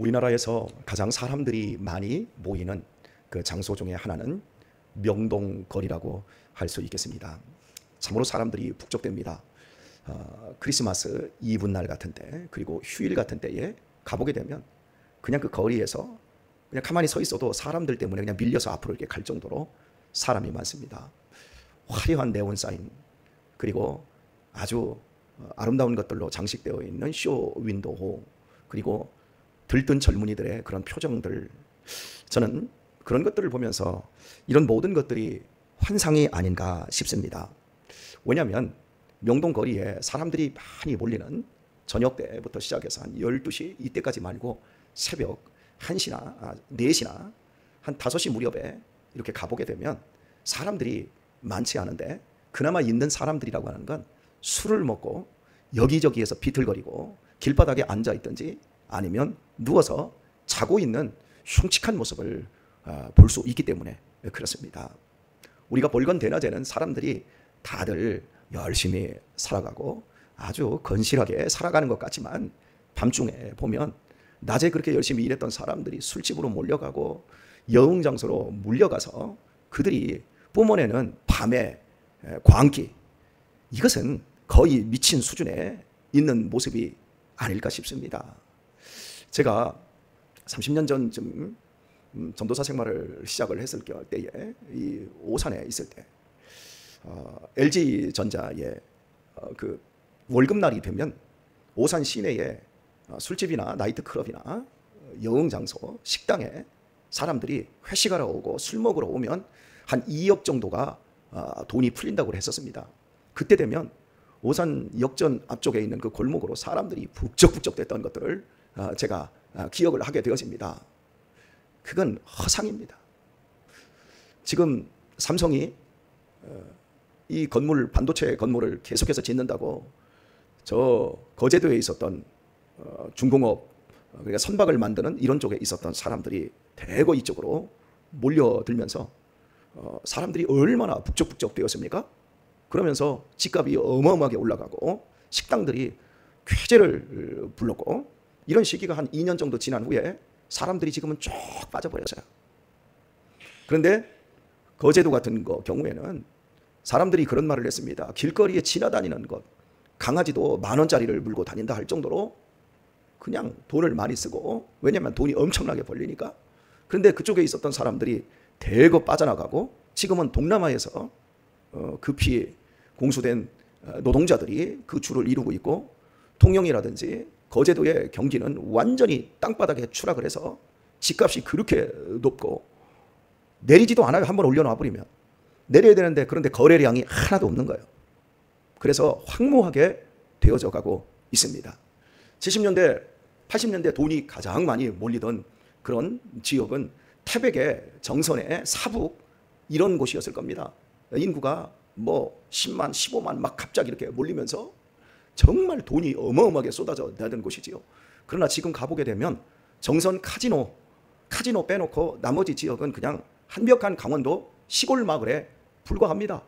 우리나라에서 가장 사람들이 많이 모이는 그 장소 중에 하나는 명동거리라고 할 수 있겠습니다. 참으로 사람들이 북적댑니다. 크리스마스 이브날 같은 때, 그리고 휴일 같은 때에 가보게 되면 그냥 그 거리에서 그냥 가만히 서 있어도 사람들 때문에 그냥 밀려서 앞으로 이렇게 갈 정도로 사람이 많습니다. 화려한 네온 사인, 그리고 아주 아름다운 것들로 장식되어 있는 쇼 윈도우, 그리고 들뜬 젊은이들의 그런 표정들, 저는 그런 것들을 보면서 이런 모든 것들이 환상이 아닌가 싶습니다. 왜냐하면 명동 거리에 사람들이 많이 몰리는 저녁 때부터 시작해서 한 12시 이때까지 말고 새벽 1시나 4시나 한 5시 무렵에 이렇게 가보게 되면 사람들이 많지 않은데, 그나마 있는 사람들이라고 하는 건 술을 먹고 여기저기에서 비틀거리고 길바닥에 앉아 있든지 아니면 누워서 자고 있는 흉측한 모습을 볼 수 있기 때문에 그렇습니다. 우리가 볼건 대낮에는 사람들이 다들 열심히 살아가고 아주 건실하게 살아가는 것 같지만, 밤중에 보면 낮에 그렇게 열심히 일했던 사람들이 술집으로 몰려가고 여흥장소로 물려가서 그들이 뿜어내는 밤의 광기, 이것은 거의 미친 수준에 있는 모습이 아닐까 싶습니다. 제가 30년 전쯤 전도사 생활을 시작을 했을 때에 이 오산에 있을 때 LG전자의 그 월급날이 되면 오산 시내에 술집이나 나이트클럽이나 여흥장소, 식당에 사람들이 회식하러 오고 술 먹으러 오면 한 2억 정도가 돈이 풀린다고 했었습니다. 그때 되면 오산 역전 앞쪽에 있는 그 골목으로 사람들이 북적북적 됐던 것들을 제가 기억을 하게 되었습니다. 그건 허상입니다. 지금 삼성이 이 건물, 반도체 건물을 계속해서 짓는다고 저 거제도에 있었던 중공업, 그러니까 선박을 만드는 이런 쪽에 있었던 사람들이 대거 이쪽으로 몰려들면서 사람들이 얼마나 북적북적 되었습니까? 그러면서 집값이 어마어마하게 올라가고 식당들이 쾌재를 불렀고, 이런 시기가 한 2년 정도 지난 후에 사람들이 지금은 쭉 빠져버렸어요. 그런데 거제도 같은 경우에는 사람들이 그런 말을 했습니다. 길거리에 지나다니는 것, 강아지도 10,000원짜리를 물고 다닌다 할 정도로 그냥 돈을 많이 쓰고, 왜냐하면 돈이 엄청나게 벌리니까. 그런데 그쪽에 있었던 사람들이 대거 빠져나가고 지금은 동남아에서 급히 공수된 노동자들이 그 줄을 이루고 있고, 통영이라든지 거제도의 경기는 완전히 땅바닥에 추락을 해서 집값이 그렇게 높고 내리지도 않아요. 한번 올려놔 버리면 내려야 되는데, 그런데 거래량이 하나도 없는 거예요. 그래서 황무하게 되어져 가고 있습니다. 70년대, 80년대 돈이 가장 많이 몰리던 그런 지역은 태백의 정선의 사북, 이런 곳이었을 겁니다. 인구가 뭐 10만, 15만 막 갑자기 이렇게 몰리면서 정말 돈이 어마어마하게 쏟아져 나던 곳이지요. 그러나 지금 가보게 되면 정선 카지노 빼놓고 나머지 지역은 그냥 한적한 강원도 시골 마을에 불과합니다.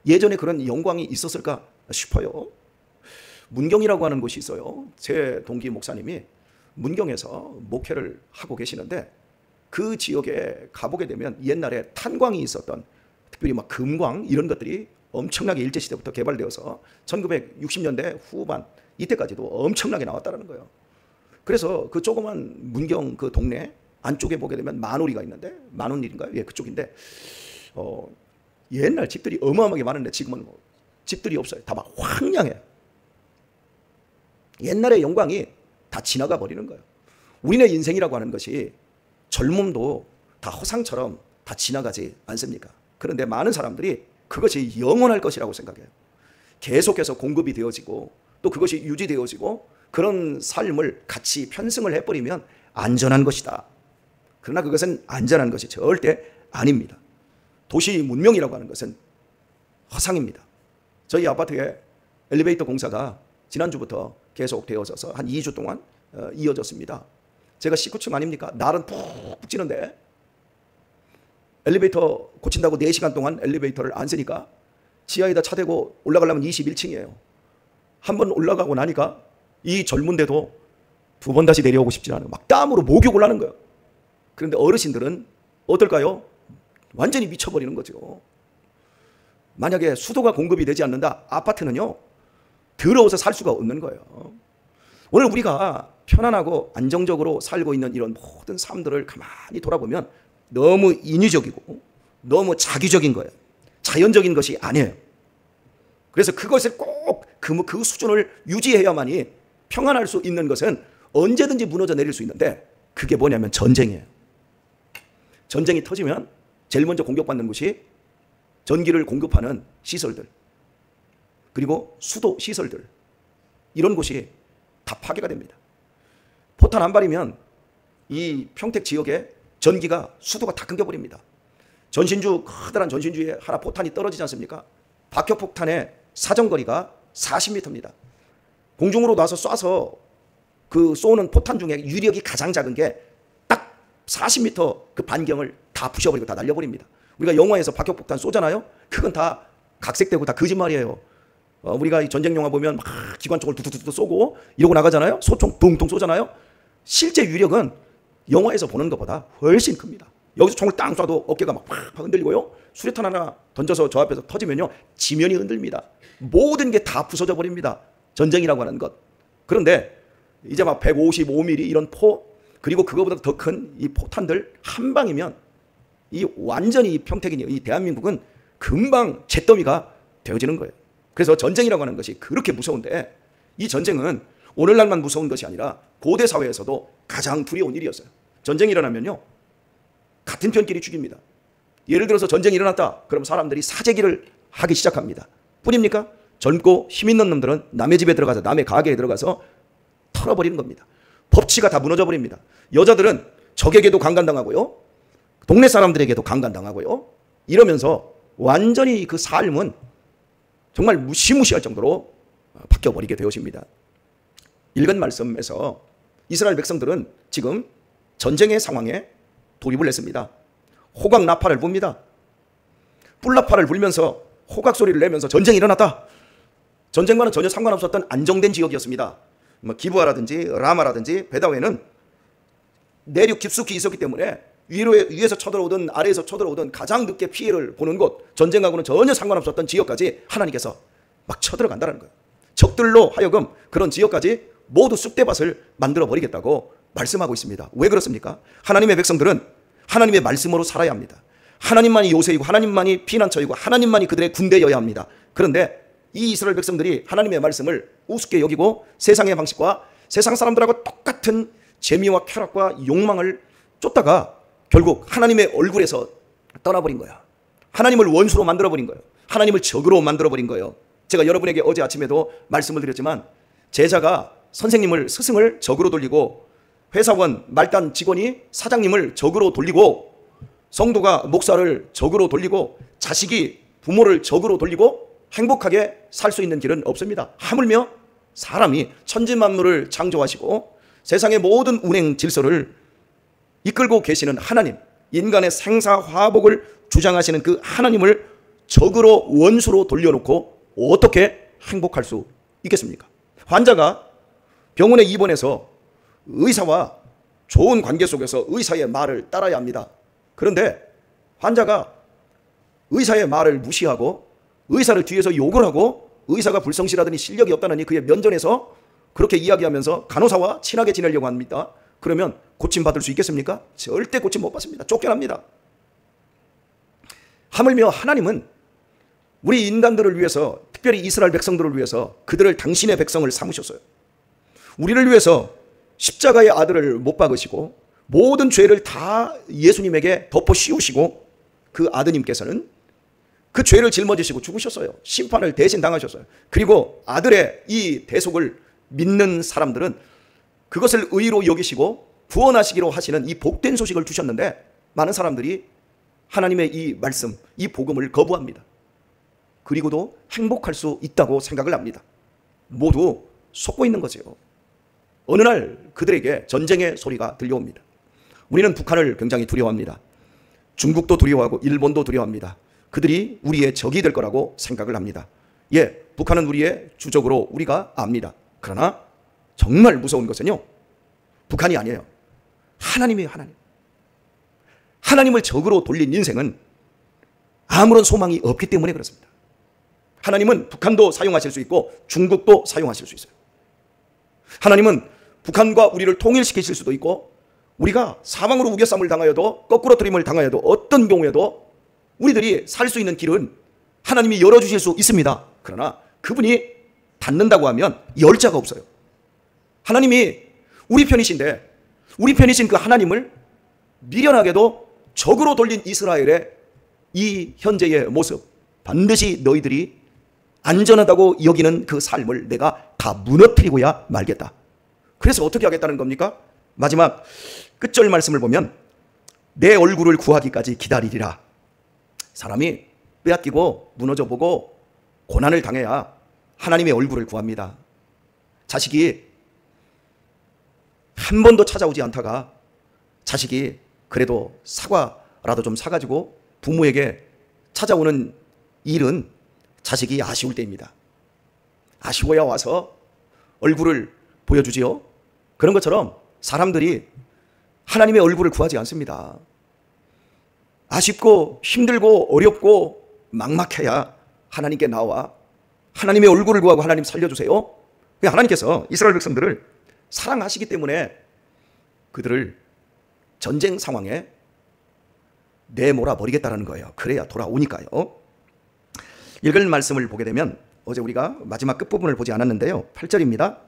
예전에 그런 영광이 있었을까 싶어요. 문경이라고 하는 곳이 있어요. 제 동기 목사님이 문경에서 목회를 하고 계시는데, 그 지역에 가보게 되면 옛날에 탄광이 있었던, 특별히 막 금광 이런 것들이 엄청나게 일제시대부터 개발되어서 1960년대 후반 이때까지도 엄청나게 나왔다는 거예요. 그래서 그 조그만 문경 그 동네 안쪽에 보게 되면 만오리가 있는데, 만원리인가요? 예, 그쪽인데 옛날 집들이 어마어마하게 많은데 지금은 집들이 없어요. 다 막 황량해요. 옛날의 영광이 다 지나가 버리는 거예요. 우리네 인생이라고 하는 것이 젊음도 다 허상처럼 다 지나가지 않습니까? 그런데 많은 사람들이 그것이 영원할 것이라고 생각해요. 계속해서 공급이 되어지고 또 그것이 유지되어지고 그런 삶을 같이 편승을 해버리면 안전한 것이다. 그러나 그것은 안전한 것이 절대 아닙니다. 도시 문명이라고 하는 것은 허상입니다. 저희 아파트에 엘리베이터 공사가 지난주부터 계속 되어져서 한 2주 동안 이어졌습니다. 제가 19층 아닙니까? 날은 푹 찌는데 엘리베이터 고친다고 4시간 동안 엘리베이터를 안 쓰니까 지하에다 차 대고 올라가려면 21층이에요. 한번 올라가고 나니까 이 젊은데도 두 번 다시 내려오고 싶지 않아요. 막 땀으로 목욕을 하는 거예요. 그런데 어르신들은 어떨까요? 완전히 미쳐버리는 거죠. 만약에 수도가 공급이 되지 않는다, 아파트는요 더러워서 살 수가 없는 거예요. 오늘 우리가 편안하고 안정적으로 살고 있는 이런 모든 삶들을 가만히 돌아보면 너무 인위적이고 너무 자기적인 거예요. 자연적인 것이 아니에요. 그래서 그것을 꼭 그 수준을 유지해야만이 평안할 수 있는 것은 언제든지 무너져 내릴 수 있는데, 그게 뭐냐면 전쟁이에요. 전쟁이 터지면 제일 먼저 공격받는 곳이 전기를 공급하는 시설들, 그리고 수도 시설들, 이런 곳이 다 파괴가 됩니다. 포탄 한 발이면 이 평택 지역에 전기가, 수도가 다 끊겨버립니다. 전신주, 커다란 전신주에 하나 포탄이 떨어지지 않습니까? 박격폭탄의 사정거리가 40m입니다. 공중으로 놔서 쏴서 그 쏘는 포탄 중에 유력이 가장 작은 게 딱 40m 그 반경을 다 부셔버리고 다 날려버립니다. 우리가 영화에서 박격폭탄 쏘잖아요. 그건 다 각색되고 다 거짓말이에요. 우리가 전쟁 영화 보면 막 기관총을 두두두두 쏘고 이러고 나가잖아요. 소총 둥둥 쏘잖아요. 실제 유력은 영화에서 보는 것보다 훨씬 큽니다. 여기서 총을 땅 쏴도 어깨가 막 흔들리고요. 수류탄 하나 던져서 저 앞에서 터지면요, 지면이 흔들립니다. 모든 게 다 부서져 버립니다. 전쟁이라고 하는 것. 그런데 이제 막 155mm 이런 포, 그리고 그거보다 더 큰 이 포탄들 한 방이면 이 완전히 평택이니 이 대한민국은 금방 잿더미가 되어지는 거예요. 그래서 전쟁이라고 하는 것이 그렇게 무서운데, 이 전쟁은 오늘날만 무서운 것이 아니라 고대 사회에서도 가장 두려운 일이었어요. 전쟁이 일어나면요, 같은 편끼리 죽입니다. 예를 들어서 전쟁이 일어났다. 그럼 사람들이 사재기를 하기 시작합니다. 뿐입니까? 젊고 힘 있는 놈들은 남의 집에 들어가서, 남의 가게에 들어가서 털어버리는 겁니다. 법치가 다 무너져 버립니다. 여자들은 적에게도 강간당하고요, 동네 사람들에게도 강간당하고요, 이러면서 완전히 그 삶은 정말 무시무시할 정도로 바뀌어버리게 되었습니다. 읽은 말씀에서 이스라엘 백성들은 지금 전쟁의 상황에 돌입을 했습니다. 호각 나팔을 붑니다. 뿔나팔을 불면서 호각 소리를 내면서 전쟁이 일어났다. 전쟁과는 전혀 상관없었던 안정된 지역이었습니다. 기부아라든지 라마라든지 베다웨는 내륙 깊숙이 있었기 때문에 위에서 쳐들어오든 아래에서 쳐들어오든 가장 늦게 피해를 보는 곳, 전쟁하고는 전혀 상관없었던 지역까지 하나님께서 막 쳐들어간다는 거예요. 적들로 하여금 그런 지역까지 모두 쑥대밭을 만들어 버리겠다고 말씀하고 있습니다. 왜 그렇습니까? 하나님의 백성들은 하나님의 말씀으로 살아야 합니다. 하나님만이 요새이고 하나님만이 피난처이고 하나님만이 그들의 군대여야 합니다. 그런데 이 이스라엘 백성들이 하나님의 말씀을 우습게 여기고 세상의 방식과 세상 사람들하고 똑같은 재미와 쾌락과 욕망을 쫓다가 결국 하나님의 얼굴에서 떠나버린 거야. 하나님을 원수로 만들어버린 거예요. 하나님을 적으로 만들어버린 거예요. 제가 여러분에게 어제 아침에도 말씀을 드렸지만, 제자가 선생님을, 스승을 적으로 돌리고, 회사원, 말단 직원이 사장님을 적으로 돌리고, 성도가 목사를 적으로 돌리고, 자식이 부모를 적으로 돌리고 행복하게 살 수 있는 길은 없습니다. 하물며 사람이 천지만물을 창조하시고 세상의 모든 운행 질서를 이끌고 계시는 하나님, 인간의 생사화복을 주장하시는 그 하나님을 적으로, 원수로 돌려놓고 어떻게 행복할 수 있겠습니까? 환자가 병원에 입원해서 의사와 좋은 관계 속에서 의사의 말을 따라야 합니다. 그런데 환자가 의사의 말을 무시하고 의사를 뒤에서 욕을 하고 의사가 불성실하더니 실력이 없다느니 그의 면전에서 그렇게 이야기하면서 간호사와 친하게 지내려고 합니다. 그러면 고침받을 수 있겠습니까? 절대 고침 못 받습니다. 쫓겨납니다. 하물며 하나님은 우리 인간들을 위해서, 특별히 이스라엘 백성들을 위해서 그들을 당신의 백성을 삼으셨어요. 우리를 위해서 십자가의 아들을 못 박으시고 모든 죄를 다 예수님에게 덮어 씌우시고, 그 아드님께서는 그 죄를 짊어지시고 죽으셨어요. 심판을 대신 당하셨어요. 그리고 아들의 이 대속을 믿는 사람들은 그것을 의로 여기시고 구원하시기로 하시는 이 복된 소식을 주셨는데, 많은 사람들이 하나님의 이 말씀, 이 복음을 거부합니다. 그리고도 행복할 수 있다고 생각을 합니다. 모두 속고 있는 거죠. 어느 날 그들에게 전쟁의 소리가 들려옵니다. 우리는 북한을 굉장히 두려워합니다. 중국도 두려워하고 일본도 두려워합니다. 그들이 우리의 적이 될 거라고 생각을 합니다. 북한은 우리의 주적으로 우리가 압니다. 그러나 정말 무서운 것은요, 북한이 아니에요. 하나님이에요. 하나님. 하나님을 적으로 돌린 인생은 아무런 소망이 없기 때문에 그렇습니다. 하나님은 북한도 사용하실 수 있고 중국도 사용하실 수 있어요. 하나님은 북한과 우리를 통일시키실 수도 있고, 우리가 사방으로 우겨쌈을 당하여도 거꾸로뜨림을 당하여도 어떤 경우에도 우리들이 살 수 있는 길은 하나님이 열어주실 수 있습니다. 그러나 그분이 닫는다고 하면 열 자가 없어요. 하나님이 우리 편이신데, 우리 편이신 그 하나님을 미련하게도 적으로 돌린 이스라엘의 이 현재의 모습, 반드시 너희들이 안전하다고 여기는 그 삶을 내가 다 무너뜨리고야 말겠다. 그래서 어떻게 하겠다는 겁니까? 마지막 끝절 말씀을 보면 내 얼굴을 구하기까지 기다리리라. 사람이 빼앗기고 무너져 보고 고난을 당해야 하나님의 얼굴을 구합니다. 자식이 한 번도 찾아오지 않다가 자식이 그래도 사과라도 좀 사가지고 부모에게 찾아오는 일은 자식이 아쉬울 때입니다. 아쉬워야 와서 얼굴을 보여주지요. 그런 것처럼 사람들이 하나님의 얼굴을 구하지 않습니다. 아쉽고 힘들고 어렵고 막막해야 하나님께 나와 하나님의 얼굴을 구하고 하나님 살려주세요. 하나님께서 이스라엘 백성들을 사랑하시기 때문에 그들을 전쟁 상황에 내몰아 버리겠다는 거예요. 그래야 돌아오니까요. 읽을 말씀을 보게 되면 어제 우리가 마지막 끝부분을 보지 않았는데요. 8절입니다.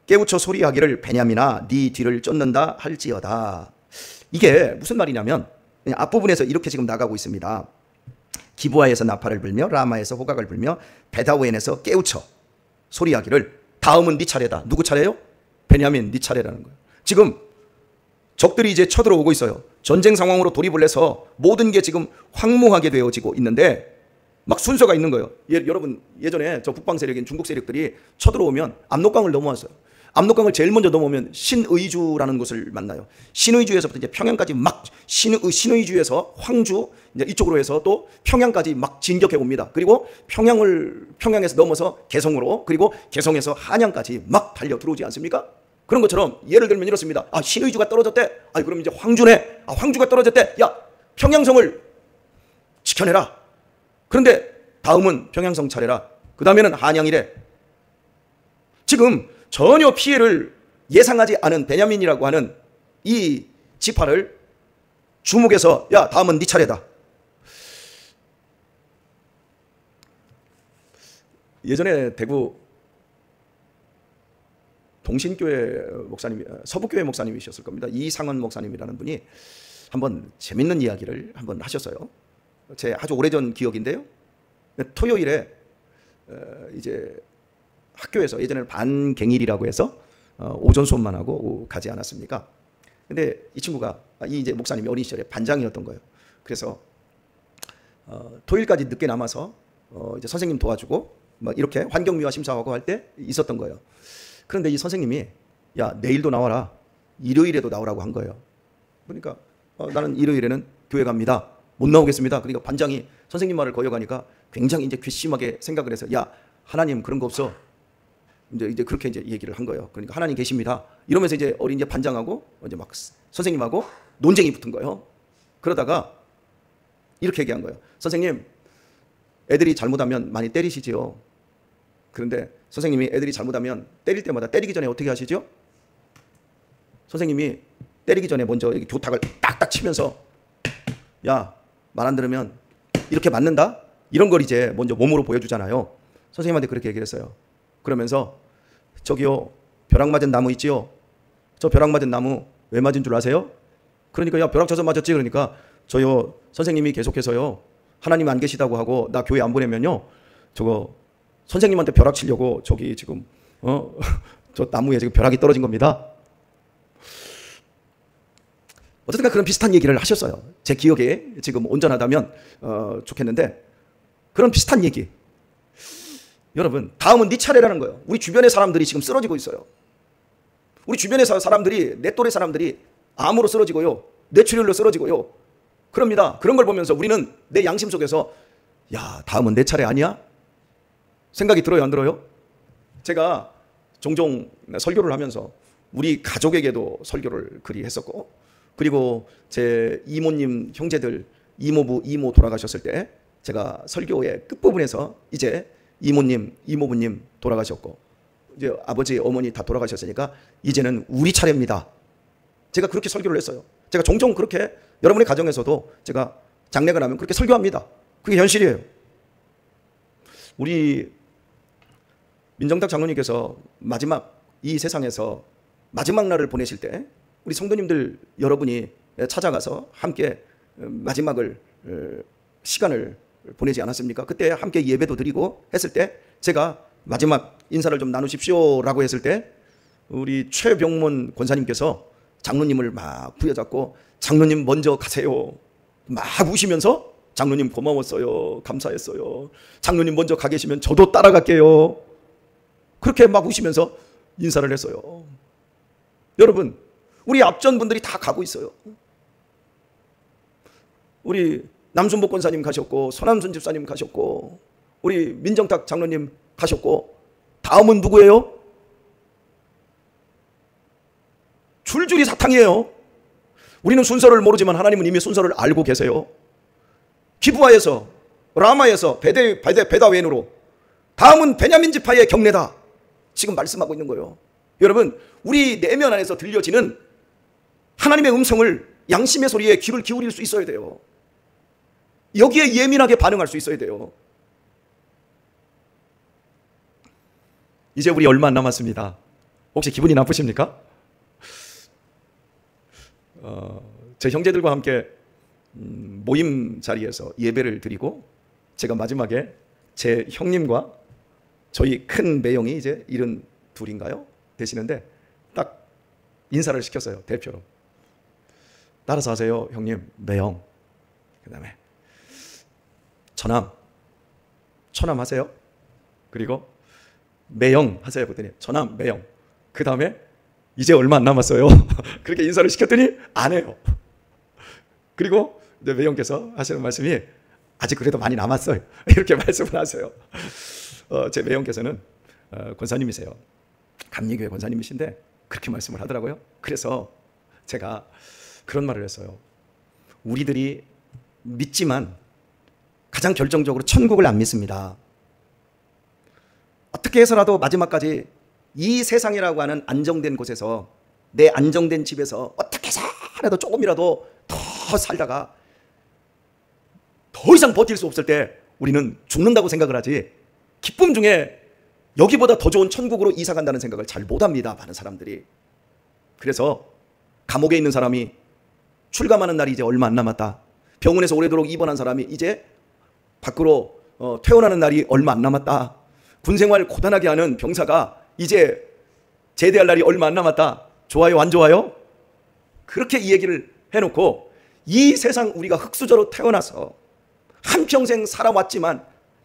깨우쳐 소리하기를 베냐민아 네 뒤를 쫓는다 할지어다. 이게 무슨 말이냐면 앞부분에서 이렇게 지금 나가고 있습니다. 기브아에서 나팔을 불며 라마에서 호각을 불며 베다웬에서 깨우쳐 소리하기를 다음은 네 차례다. 누구 차례요? 베냐민 네 차례라는 거예요. 지금 적들이 이제 쳐들어오고 있어요. 전쟁 상황으로 돌입을 해서 모든 게 지금 황무하게 되어지고 있는데 막 순서가 있는 거예요. 여러분 예전에 저 북방 세력인 중국 세력들이 쳐들어오면 압록강을 넘어왔어요. 압록강을 제일 먼저 넘어오면 신의주라는 곳을 만나요. 신의주에서부터 이제 평양까지 막 신의주에서 황주 이제 이쪽으로 해서 또 평양까지 막 진격해 옵니다. 그리고 평양에서 넘어서 개성으로, 그리고 개성에서 한양까지 막 달려 들어오지 않습니까? 그런 것처럼 예를 들면 이렇습니다. 아, 신의주가 떨어졌대. 아, 그럼 이제 황주네. 아, 황주가 떨어졌대. 야, 평양성을 지켜내라. 그런데 다음은 평양성 차례라. 그 다음에는 한양이래. 지금 전혀 피해를 예상하지 않은 베냐민이라고 하는 이 지파를 주목해서 야, 다음은 네 차례다. 예전에 대구 동신교회 목사님, 서북교회 목사님이셨을 겁니다. 이상원 목사님이라는 분이 한번 재밌는 이야기를 한번 하셨어요. 제 아주 오래전 기억인데요. 토요일에 이제 학교에서 예전에는 반갱일이라고 해서 오전 수업만 하고 가지 않았습니까? 근데 이 친구가 이제 목사님이 어린 시절에 반장이었던 거예요. 그래서 토요일까지 늦게 남아서 이제 선생님 도와주고 막 이렇게 환경미화 심사하고 할 때 있었던 거예요. 그런데 이 선생님이 야, 내일도 나와라. 일요일에도 나오라고 한 거예요. 그러니까 나는 일요일에는 교회 갑니다. 못 나오겠습니다. 그러니까 반장이 선생님 말을 거역하니까 굉장히 이제 괘씸하게 생각을 해서 야, 하나님 그런 거 없어. 이제 그렇게 이제 얘기를 한 거예요. 그러니까 하나님 계십니다. 이러면서 이제 어린 이제 반장하고 이제 막 선생님하고 논쟁이 붙은 거예요. 그러다가 이렇게 얘기한 거예요. 선생님, 애들이 잘못하면 많이 때리시지요. 그런데 선생님이 애들이 잘못하면 때릴 때마다 때리기 전에 어떻게 하시죠? 선생님이 때리기 전에 먼저 이렇게 교탁을 딱딱 치면서 야, 말 안 들으면 이렇게 맞는다? 이런 걸 이제 먼저 몸으로 보여주잖아요. 선생님한테 그렇게 얘기를 했어요. 그러면서 저기요, 벼락 맞은 나무 있지요? 저 벼락 맞은 나무 왜 맞은 줄 아세요? 그러니까 야, 벼락 쳐서 맞았지. 그러니까 저요, 선생님이 계속해서요, 하나님 안 계시다고 하고 나 교회 안 보내면요, 저거 선생님한테 벼락 치려고 저기 지금 저 나무에 지금 벼락이 떨어진 겁니다. 어쨌든 그런 비슷한 얘기를 하셨어요. 제 기억에 지금 온전하다면 좋겠는데 그런 비슷한 얘기. 여러분, 다음은 네 차례라는 거예요. 우리 주변의 사람들이 지금 쓰러지고 있어요. 우리 주변의 사람들이, 내 또래 사람들이 암으로 쓰러지고요, 뇌출혈로 쓰러지고요. 그럽니다. 그런 걸 보면서 우리는 내 양심 속에서 야, 다음은 내 차례 아니야? 생각이 들어요, 안 들어요? 제가 종종 설교를 하면서 우리 가족에게도 설교를 그리 했었고, 그리고 제 이모님 형제들, 이모부, 이모 돌아가셨을 때 제가 설교의 끝부분에서 이제 이모님, 이모부님 돌아가셨고, 이제 아버지, 어머니 다 돌아가셨으니까 이제는 우리 차례입니다. 제가 그렇게 설교를 했어요. 제가 종종 그렇게 여러분의 가정에서도 제가 장례가 나면 그렇게 설교합니다. 그게 현실이에요. 우리 민정탁 장로님께서 마지막 이 세상에서 마지막 날을 보내실 때 우리 성도님들 여러분이 찾아가서 함께 마지막을 시간을 보내지 않았습니까? 그때 함께 예배도 드리고 했을 때 제가 마지막 인사를 좀 나누십시오라고 했을 때 우리 최병문 권사님께서 장로님을 막 부여잡고 장로님 먼저 가세요. 막 우시면서 장로님 고마웠어요. 감사했어요. 장로님 먼저 가 계시면 저도 따라갈게요. 그렇게 막 우시면서 인사를 했어요. 여러분, 우리 앞전 분들이 다 가고 있어요. 우리 남순복 권사님 가셨고, 손한순 집사님 가셨고, 우리 민정탁 장로님 가셨고, 다음은 누구예요? 줄줄이 사탕이에요. 우리는 순서를 모르지만 하나님은 이미 순서를 알고 계세요. 기브아에서, 라마에서 베다웬으로, 다음은 베냐민 지파의 경례다. 지금 말씀하고 있는 거예요. 여러분, 우리 내면 안에서 들려지는 하나님의 음성을, 양심의 소리에 귀를 기울일 수 있어야 돼요. 여기에 예민하게 반응할 수 있어야 돼요. 이제 우리 얼마 안 남았습니다. 혹시 기분이 나쁘십니까? 제 형제들과 함께 모임 자리에서 예배를 드리고 제가 마지막에 제 형님과 저희 큰 매형이 이제 72인가요? 되시는데 딱 인사를 시켰어요. 대표로. 따라서 하세요. 형님, 매형. 그 다음에 처남 하세요. 그리고 매형 하세요. 그랬더니 처남, 매형. 그 다음에 이제 얼마 안 남았어요. 그렇게 인사를 시켰더니 안 해요. 그리고 이제 매형께서 하시는 말씀이 아직 그래도 많이 남았어요. 이렇게 말씀을 하세요. 제 매형께서는 권사님이세요. 감리교회 권사님이신데 그렇게 말씀을 하더라고요. 그래서 제가 그런 말을 했어요. 우리들이 믿지만 가장 결정적으로 천국을 안 믿습니다. 어떻게 해서라도 마지막까지 이 세상이라고 하는 안정된 곳에서, 내 안정된 집에서 어떻게 해서라도 조금이라도 더 살다가 더 이상 버틸 수 없을 때 우리는 죽는다고 생각을 하지, 기쁨 중에 여기보다 더 좋은 천국으로 이사 간다는 생각을 잘 못합니다. 많은 사람들이. 그래서 감옥에 있는 사람이 출감하는 날이 이제 얼마 안 남았다. 병원에서 오래도록 입원한 사람이 이제 밖으로 퇴원하는 날이 얼마 안 남았다. 군생활 고단하게 하는 병사가 이제 제대할 날이 얼마 안 남았다. 좋아요, 안 좋아요? 그렇게 이 얘기를 해놓고 이 세상 우리가 흙수저로 태어나서 한평생 살아왔지만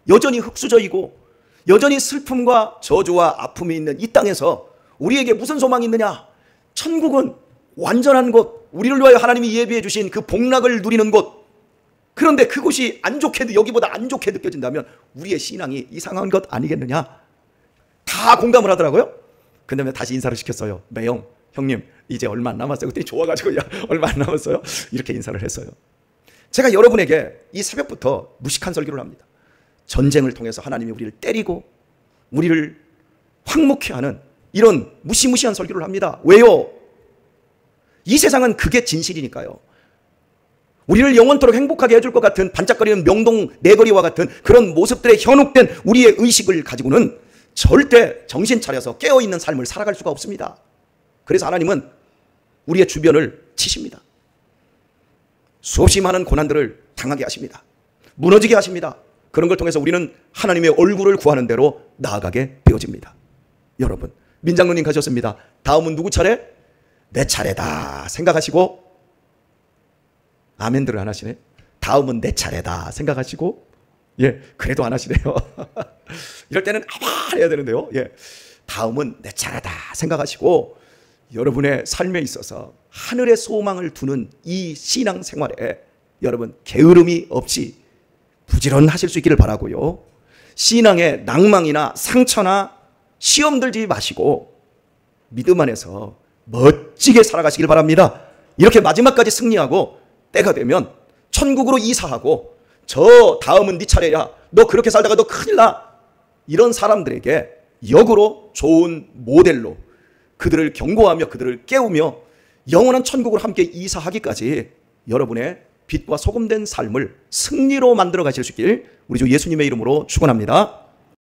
여전히 흙수저이고 여전히 슬픔과 저주와 아픔이 있는 이 땅에서 우리에게 무슨 소망이 있느냐? 천국은 완전한 곳, 우리를 위하여 하나님이 예비해 주신 그 복락을 누리는 곳. 그런데 그곳이 안 좋게, 여기보다 안 좋게 느껴진다면 우리의 신앙이 이상한 것 아니겠느냐? 다 공감을 하더라고요. 그 다음에 다시 인사를 시켰어요. 매형, 형님, 이제 얼마 안 남았어요. 그때 좋아가지고, 야, 얼마 안 남았어요. 이렇게 인사를 했어요. 제가 여러분에게 이 새벽부터 무식한 설교를 합니다. 전쟁을 통해서 하나님이 우리를 때리고 우리를 황묵케 하는 이런 무시무시한 설교를 합니다. 왜요? 이 세상은 그게 진실이니까요. 우리를 영원토록 행복하게 해줄 것 같은 반짝거리는 명동 내거리와 같은 그런 모습들에 현혹된 우리의 의식을 가지고는 절대 정신 차려서 깨어있는 삶을 살아갈 수가 없습니다. 그래서 하나님은 우리의 주변을 치십니다. 수없이 많은 고난들을 당하게 하십니다. 무너지게 하십니다. 그런 걸 통해서 우리는 하나님의 얼굴을 구하는 대로 나아가게 되어집니다. 여러분, 민장로님 가셨습니다. 다음은 누구 차례? 내 차례다 생각하시고, 아멘들을 안 하시네. 다음은 내 차례다 생각하시고, 예, 그래도 안 하시네요. 이럴 때는 아마 해야 되는데요. 예, 다음은 내 차례다 생각하시고 여러분의 삶에 있어서 하늘의 소망을 두는 이 신앙 생활에 여러분 게으름이 없이 부지런하실 수 있기를 바라고요. 신앙에 낭망이나 상처나 시험 들지 마시고 믿음 안에서 멋지게 살아가시길 바랍니다. 이렇게 마지막까지 승리하고 때가 되면 천국으로 이사하고 저 다음은 네 차례야. 너 그렇게 살다가 너 큰일 나. 이런 사람들에게 역으로 좋은 모델로 그들을 경고하며 그들을 깨우며 영원한 천국으로 함께 이사하기까지 여러분의 빛과 소금된 삶을 승리로 만들어 가실 수 있길 우리 주 예수님의 이름으로 축원합니다.